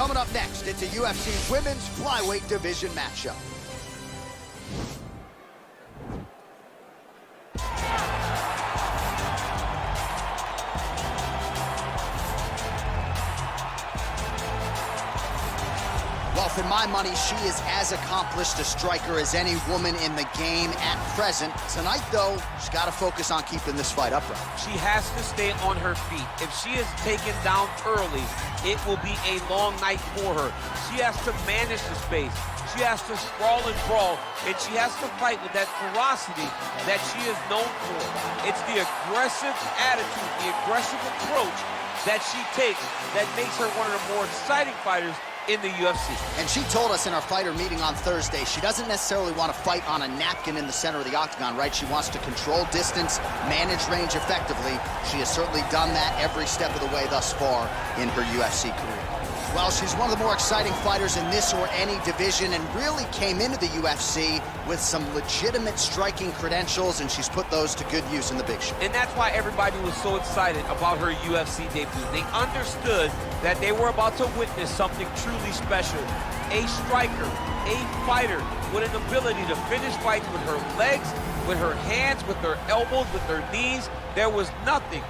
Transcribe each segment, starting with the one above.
Coming up next, it's a UFC Women's Flyweight Division matchup. Well, for my money, she is as accomplished a striker as any woman in the game at present. Tonight, though, she's got to focus on keeping this fight upright. She has to stay on her feet. If she is taken down early, it will be a long night for her. She has to manage the space. She has to sprawl and brawl, and she has to fight with that ferocity that she is known for. It's the aggressive attitude, the aggressive approach that she takes that makes her one of the more exciting fighters in the UFC. And she told us in our fighter meeting on Thursday, she doesn't necessarily want to fight on a napkin in the center of the octagon, right? She wants to control distance, manage range effectively. She has certainly done that every step of the way thus far in her UFC career. Well, she's one of the more exciting fighters in this or any division and really came into the UFC with some legitimate striking credentials, and she's put those to good use in the big show. And that's why everybody was so excited about her UFC debut. They understood that they were about to witness something truly special. A striker, a fighter with an ability to finish fights with her legs, with her hands, with her elbows, with her knees. There was nothing,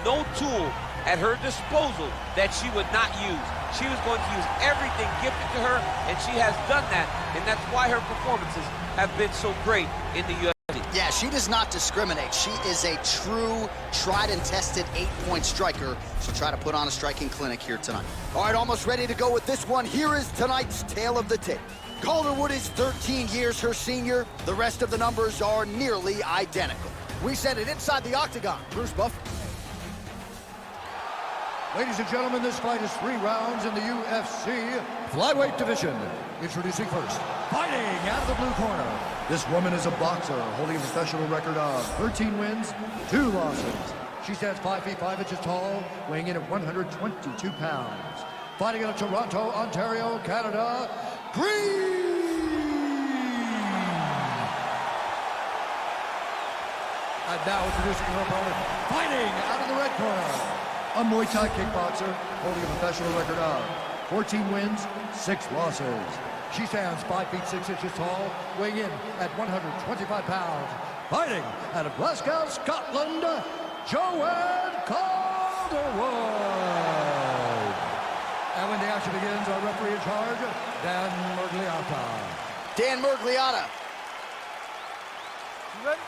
no tool at her disposal that she would not use. She was going to use everything gifted to her, and she has done that, and that's why her performances have been so great in the UFC. Yeah, she does not discriminate. She is a true, tried and tested 8-point striker. She'll try to put on a striking clinic here tonight. All right, almost ready to go with this one. Here is tonight's tale of the tape. Calderwood is 13 years her senior. The rest of the numbers are nearly identical. We send it inside the octagon. Bruce Buff. Ladies and gentlemen, this fight is 3 rounds in the UFC Flyweight Division. Introducing first, fighting out of the blue corner. This woman is a boxer holding a professional record of 13 wins, 2 losses. She stands 5 feet 5 inches tall, weighing in at 122 pounds. Fighting out of Toronto, Ontario, Canada, Green. And now introducing her opponent, fighting out of the red corner. A Muay Thai kickboxer holding a professional record of 14 wins, 6 losses. She stands 5 feet 6 inches tall, weighing in at 125 pounds. Fighting out of Glasgow, Scotland, Joanne Calderwood. And when the action begins, our referee in charge, Dan Murgliata. Dan Murgliata. You ready?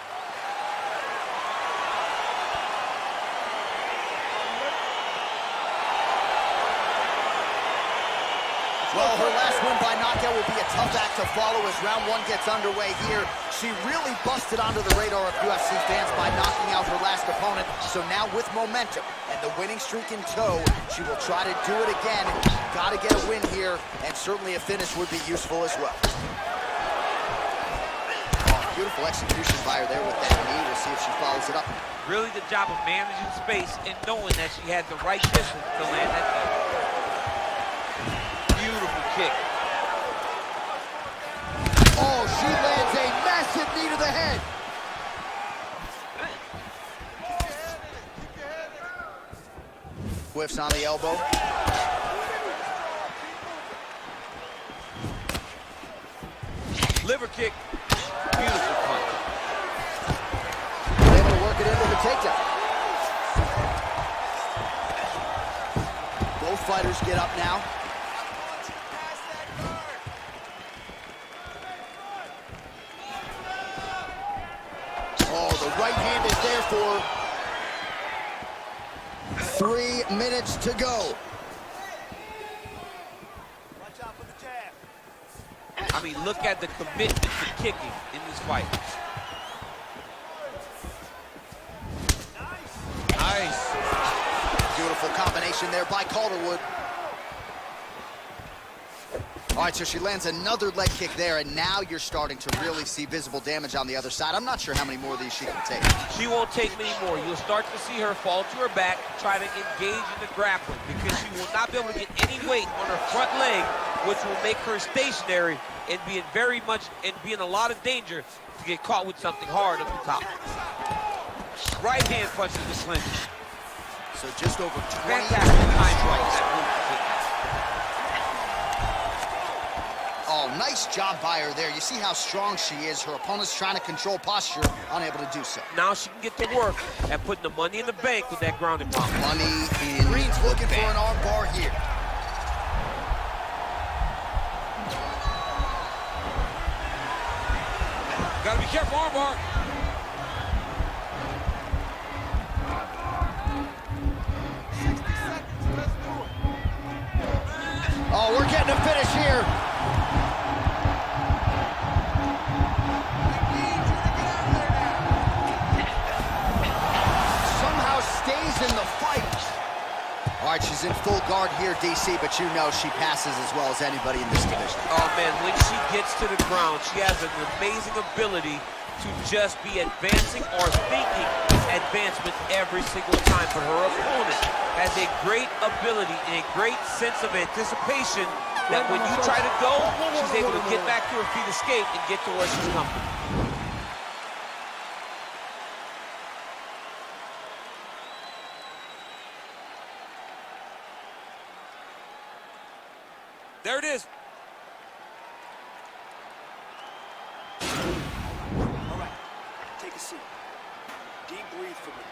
Well, her last win by knockout will be a tough act to follow as round 1 gets underway here. She really busted onto the radar of UFC fans by knocking out her last opponent. So now with momentum and the winning streak in tow, she will try to do it again. Got to get a win here, and certainly a finish would be useful as well. Oh, beautiful execution by her there with that knee. We'll see if she follows it up. Really the job of managing space and knowing that she had the right distance to land that knee. Kick. Oh, she lands a massive knee to the head. Whiffs on the elbow. Liver kick. Beautiful punch. Able to work it into the takedown. Both fighters get up now. Oh, the right hand is there for 3 minutes to go. Watch out for the jab. I mean, look at the commitment to kicking in this fight. Nice. Beautiful combination there by Calderwood. All right, so she lands another leg kick there, and now you're starting to really see visible damage on the other side. I'm not sure how many more of these she can take. She won't take many more. You'll start to see her fall to her back, try to engage in the grappling, because she will not be able to get any weight on her front leg, which will make her stationary and be in a lot of danger to get caught with something hard up the top. Right hand punches the clinch. So just over 20 Fantastic time right. Nice job by her there. You see how strong she is. Her opponent's trying to control posture, unable to do so. Now she can get to work at putting the money in the bank with that ground and pound. Money in Green's looking for an arm bar here. Gotta be careful, armbar. Oh, we're getting a finish here. Somehow stays in the fight. All right, she's in full guard here, DC, but you know she passes as well as anybody in this division. Oh, man, when she gets to the ground, she has an amazing ability to just be advancing or thinking advancement every single time. But her opponent has a great ability and a great sense of anticipation that when you try to go, she's able to get back to her feet, escape, and get to where she's comfortable. There it is. All right, take a seat. Deep breathe for me.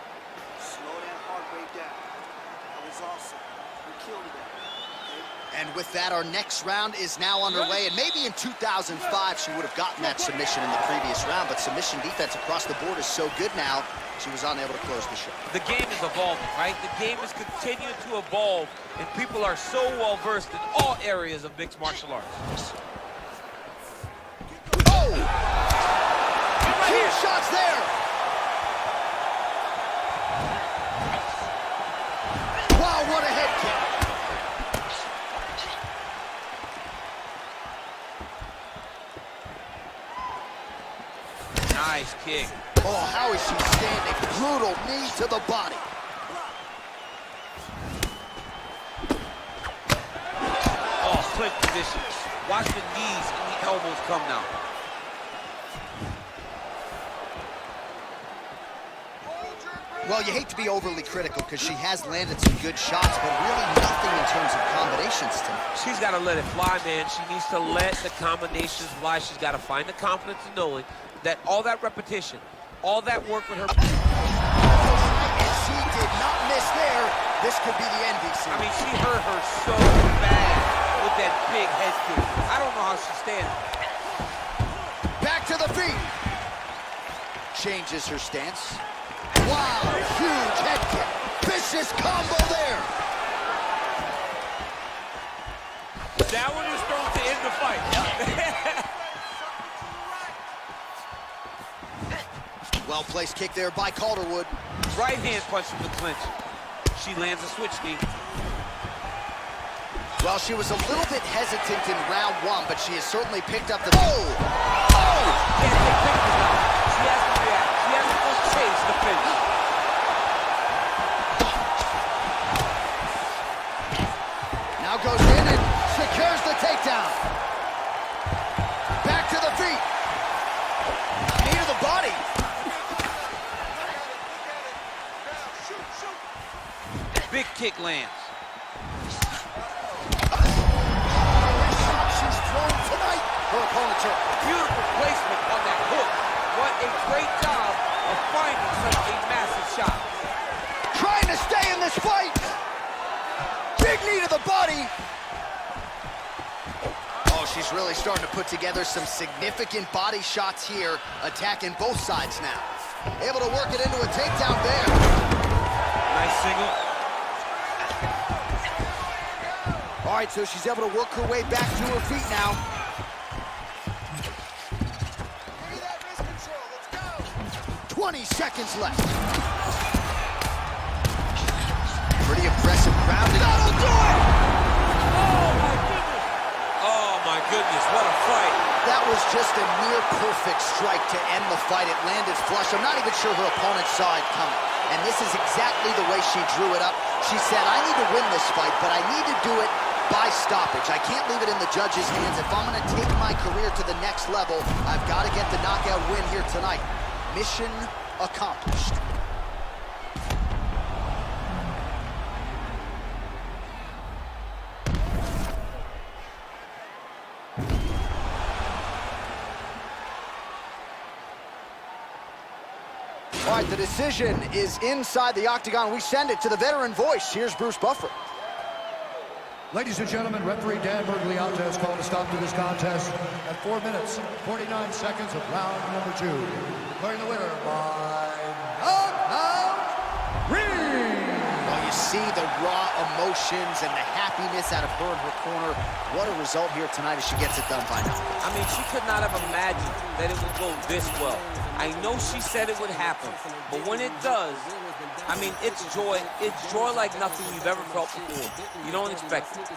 Slow that heart rate down. That was awesome. We killed it. Okay? And with that, our next round is now underway. And maybe in 2005, she would have gotten that submission in the previous round, but submission defense across the board is so good now, she was unable to close the show. The game is evolving, right? The game is continuing to evolve, and people are so well-versed in all areas of mixed martial arts. Oh! Huge shots there! Wow, what a head kick! Nice kick. Oh, how is she standing? Brutal knee to the body. Oh, clinch position. Watch the knees and the elbows come now. Well, you hate to be overly critical because she has landed some good shots, but really nothing in terms of combinations tonight. She's got to let it fly, man. She needs to let the combinations fly. She's got to find the confidence in knowing that all that repetition, all that work with her. And she did not miss there. This could be the end, DC. I mean, she hurt her so bad with that big head kick. I don't know how she's standing. Back to the feet. Changes her stance. Wow, huge head kick. Vicious combo there. That one was thrown to end the fight. Well-placed kick there by Calderwood. Right hand punch from the clinch. She lands a switch knee. Well, she was a little bit hesitant in round one, but she has certainly picked up the... Oh! Oh! Can't take pictures now. She has to react. She has to go chase the finish. Now goes in and secures the takedown. Back to the feet. Knee to the body. Big kick lands. She's thrown tonight. Her opponent's hurt. Beautiful placement on that hook. What a great job of finding such a massive shot. Trying to stay in this fight. Big knee to the body. Oh, she's really starting to put together some significant body shots here, attacking both sides now. Able to work it into a takedown there. Nice single. All right, so she's able to work her way back to her feet now. 20 seconds left. Pretty impressive ground. That'll do it! Oh, my goodness. Oh, my goodness, what a fight. That was just a near perfect strike to end the fight. It landed flush. I'm not even sure her opponent saw it coming. And this is exactly the way she drew it up. She said, I need to win this fight, but I need to do it by stoppage. I can't leave it in the judges' hands. If I'm going to take my career to the next level, I've got to get the knockout win here tonight. Mission accomplished. right, the decision is inside the octagon. We send it to the veteran voice. Here's Bruce Buffer. Ladies and gentlemen, referee Dan Bergliata has called a stop to this contest at 4 minutes, 49 seconds of round number 2. Declaring the winner by knockout, ring! Well, you see the raw emotions and the happiness out of her in her corner. What a result here tonight as she gets it done by now. I mean, she could not have imagined that it would go this well. I know she said it would happen, but when it does, I mean, it's joy. It's joy like nothing you've ever felt before. You don't expect it.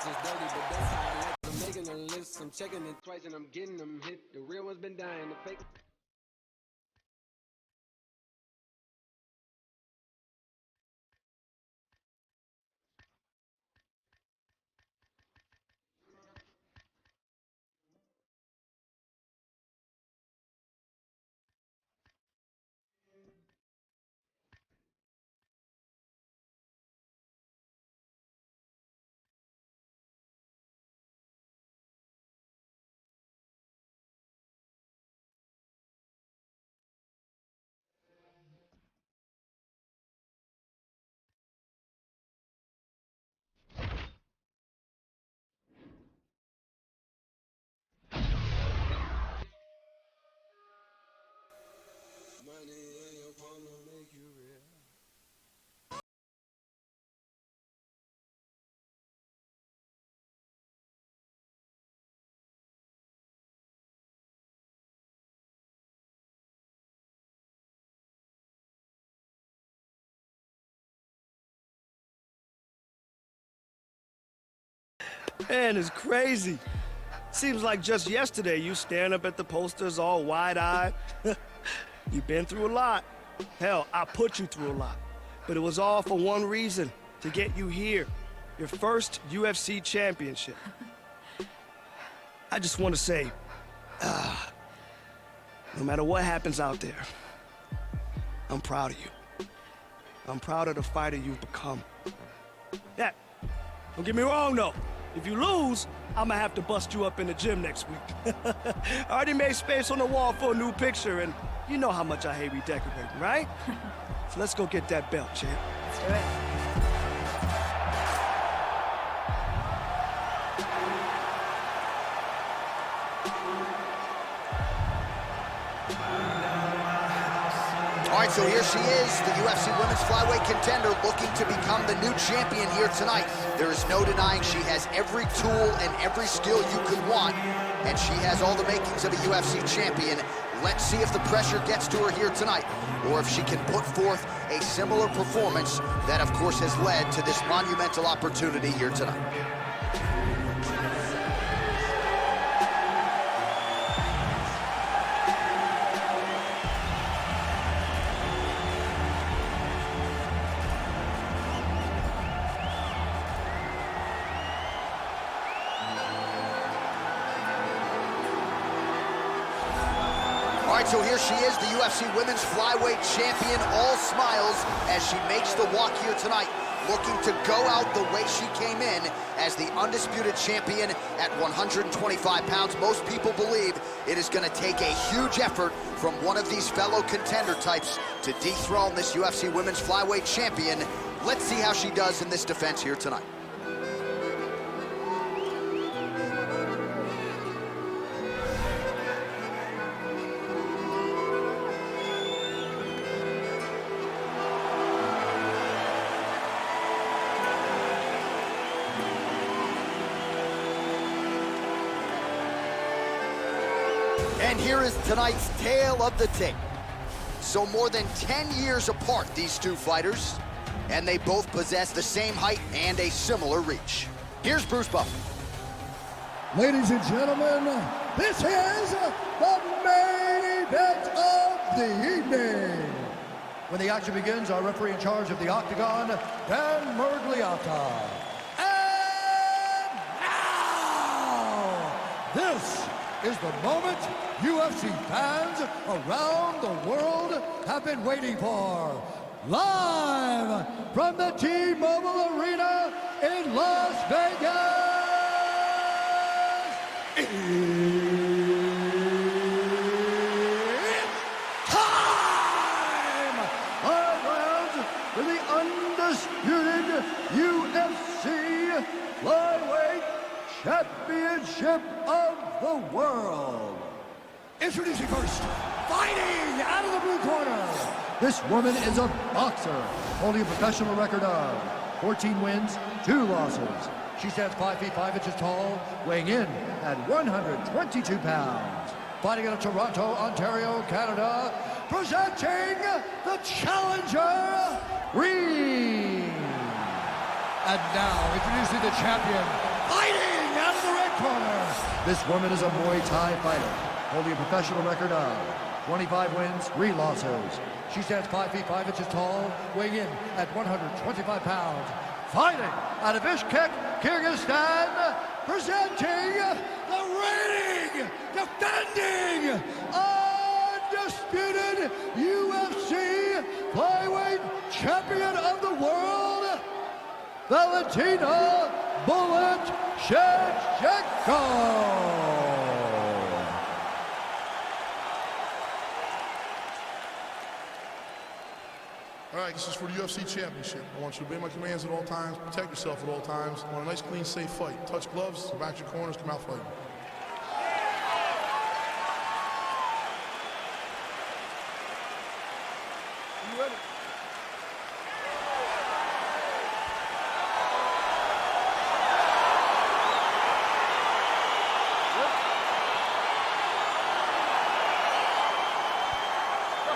I'm making a list, I'm checking it twice and I'm getting them hit. The real one's been dying, the fake. Money in your palm will make you real. Man, it's crazy. Seems like just yesterday you stand up at the posters all wide-eyed. You've been through a lot. Hell, I put you through a lot. But it was all for one reason, to get you here. Your first UFC championship. I just want to say, no matter what happens out there, I'm proud of you. I'm proud of the fighter you've become. Yeah, don't get me wrong though. If you lose, I'm gonna have to bust you up in the gym next week. I already made space on the wall for a new picture, and you know how much I hate redecorating, right? So let's go get that belt, champ. Let's do it. All right, so here she is, the UFC Women's Flyweight contender looking to become the new champion here tonight. There is no denying she has every tool and every skill you could want, and she has all the makings of a UFC champion. Let's see if the pressure gets to her here tonight, or if she can put forth a similar performance that, of course, has led to this monumental opportunity here tonight. All right, so here she is, the UFC Women's Flyweight Champion, all smiles as she makes the walk here tonight, looking to go out the way she came in as the undisputed champion at 125 pounds. Most people believe it is going to take a huge effort from one of these fellow contender types to dethrone this UFC Women's Flyweight Champion. Let's see how she does in this defense here tonight. And here is tonight's tale of the tape. So more than 10 years apart, these two fighters, and they both possess the same height and a similar reach. Here's Bruce Buffer. Ladies and gentlemen, this is the main event of the evening. When the action begins, our referee in charge of the octagon, Dan Bergliata. And now, this is the moment UFC fans around the world have been waiting for. Live from the T-Mobile Arena in Las Vegas, it's time! Championship of the World. Introducing first, fighting out of the blue corner. This woman is a boxer, holding a professional record of 14 wins, 2 losses. She stands 5 feet 5 inches tall, weighing in at 122 pounds. Fighting out of Toronto, Ontario, Canada, presenting the challenger, Reed. And now, introducing the champion, fighting out of the red corner. This woman is a Muay Thai fighter, holding a professional record of 25 wins, 3 losses. She stands 5 feet 5 inches tall, weighing in at 125 pounds. Fighting out of Bishkek, Kyrgyzstan, presenting the reigning, defending, undisputed UFC flyweight champion of the world, Valentina "Bullet" Shevchenko. All right, this is for the UFC Championship. I want you to obey my commands at all times, protect yourself at all times. I want a nice, clean, safe fight. Touch gloves, back your corners, come out fighting. You ready?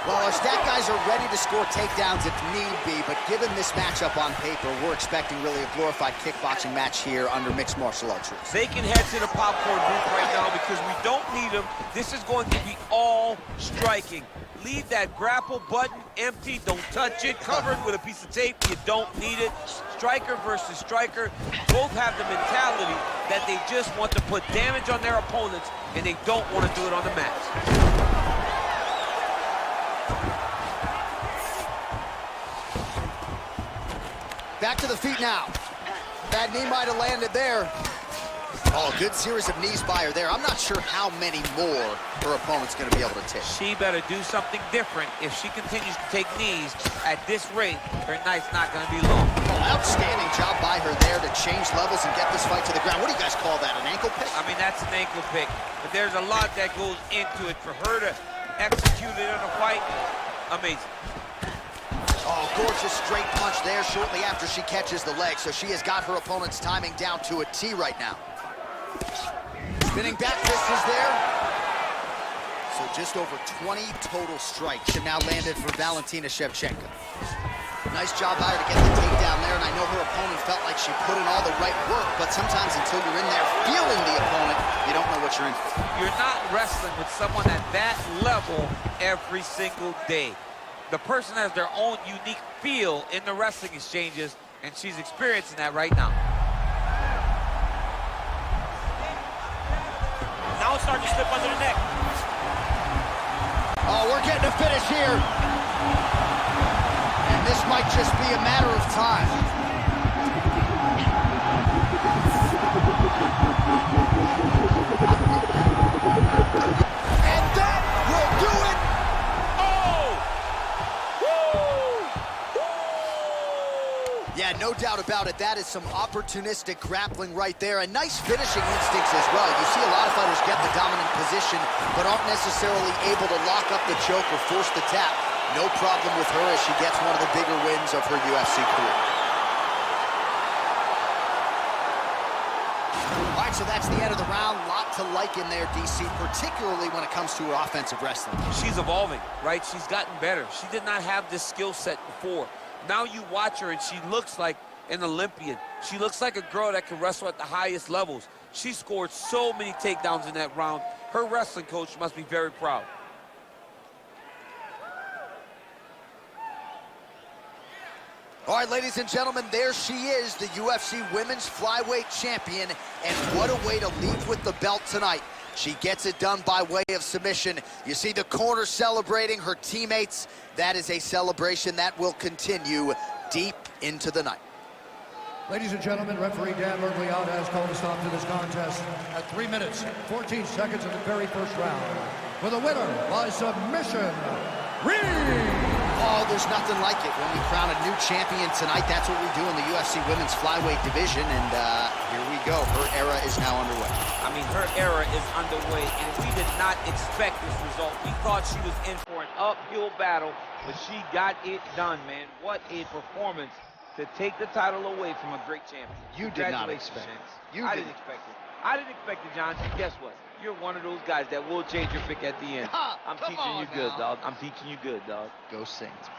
Well, our stat guys are ready to score takedowns if need be, but given this matchup on paper, we're expecting really a glorified kickboxing match here under mixed martial arts rules. They can head to the popcorn booth right now because we don't need them. This is going to be all striking. Leave that grapple button empty. Don't touch it. Covered with a piece of tape. You don't need it. Striker versus striker. Both have the mentality that they just want to put damage on their opponents, and they don't want to do it on the mat. Back to the feet now. That knee might have landed there. Oh, good series of knees by her there. I'm not sure how many more her opponent's going to be able to take. She better do something different. If she continues to take knees at this rate, her night's not going to be long. Oh, outstanding job by her there to change levels and get this fight to the ground. What do you guys call that, an ankle pick? I mean, that's an ankle pick. But there's a lot that goes into it. For her to execute it in a fight, amazing. Oh, gorgeous straight punch there shortly after she catches the leg. So she has got her opponent's timing down to a T right now. Spinning back fist is there. So just over 20 total strikes have now landed for Valentina Shevchenko. Nice job by her to get the takedown there, and I know her opponent felt like she put in all the right work, but sometimes until you're in there feeling the opponent, you don't know what you're in for. You're not wrestling with someone at that level every single day. The person has their own unique feel in the wrestling exchanges, and she's experiencing that right now. Now it's starting to slip under the neck. Oh, we're getting a finish here. And this might just be a matter of time. And that will do it. Yeah, no doubt about it. That is some opportunistic grappling right there, and nice finishing instincts as well. You see a lot of fighters get the dominant position, but aren't necessarily able to lock up the choke or force the tap. No problem with her as she gets one of the bigger wins of her UFC career. All right, so that's the end of the round. Lot to like in there, DC, particularly when it comes to her offensive wrestling. She's evolving, right? She's gotten better. She did not have this skill set before. Now you watch her and she looks like an Olympian. She looks like a girl that can wrestle at the highest levels. She scored so many takedowns in that round. Her wrestling coach must be very proud. All right, ladies and gentlemen, there she is, the UFC Women's Flyweight Champion, and what a way to leave with the belt tonight. She gets it done by way of submission. You see the corner celebrating her teammates. That is a celebration that will continue deep into the night. Ladies and gentlemen, referee Dan Mergliot has called a stop to this contest at 3 minutes, 14 seconds of the very first round. For the winner by submission, Reed. Oh, there's nothing like it. When we crown a new champion tonight, that's what we do in the UFC Women's Flyweight division, and here we go. Her era is now underway. I mean, her era is underway, and we did not expect this result. We thought she was in for an uphill battle, but she got it done, man. What a performance to take the title away from a great champion. You did not expect it. I didn't expect it. I didn't expect it, John. And guess what? You're one of those guys that will change your pick at the end. I'm teaching you good, dog. I'm teaching you good, dog. Go Saints.